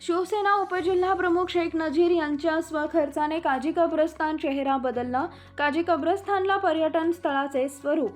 शिवसेना उपजिल्हा प्रमुख शेख नजीर यांच्या स्वखर्चाने काजी कब्रस्तान चेहरा बदलला. काजी कब्रस्तानला पर्यटन स्थळाचे स्वरूप.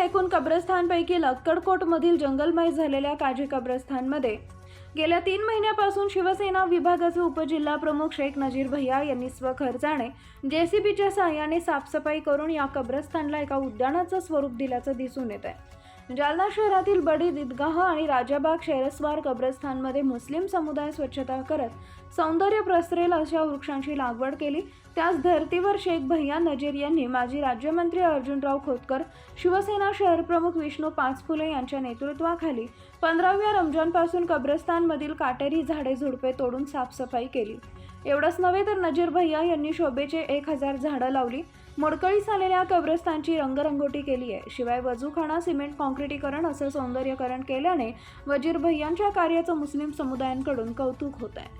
एकूण कब्रस्थानपैकी लक्कडकोटमधील जंगलमय झालेल्या काजी कब्रस्थानमध्ये गेल्या 3 महिन्यापासून शिवसेना विभागाचे उपजिल्हा प्रमुख शेख नजीर भैया यांनी स्वखर्चाने JCBच्या सहाय्याने साफसफाई करून या कब्रस्थानला एका उद्यानाचं स्वरूप दिल्याचं दिसून येत आहे. जालना शहरातील बडीद ईदगाह आणि राजाबाग शेरस्वार कब्रस्थानमध्ये मुस्लिम समुदाय स्वच्छता करत सौंदर्य प्रसरेल अशा वृक्षांची लागवड केली. त्याच धर्तीवर शेख भैया नजीर यांनी माजी राज्यमंत्री अर्जुनराव खोतकर, शिवसेना शहरप्रमुख विष्णू पाचफुले यांच्या नेतृत्वाखाली 15व्या रमजानपासून कब्रस्थानमधील काटेरी झाडे झुडपे तोडून साफसफाई केली. एवढंच नव्हे तर नजीर भैया यांनी शोभेचे 1000 झाडं लावली. मोडकळीस आलेल्या कब्रस्थानची रंगरंगोटी केली आहे. शिवाय वजूखाना, सिमेंट काँक्रिटीकरण असं सौंदर्यीकरण केल्याने नजीर भैयांच्या कार्याचं मुस्लिम समुदायांकडून कौतुक होत आहे.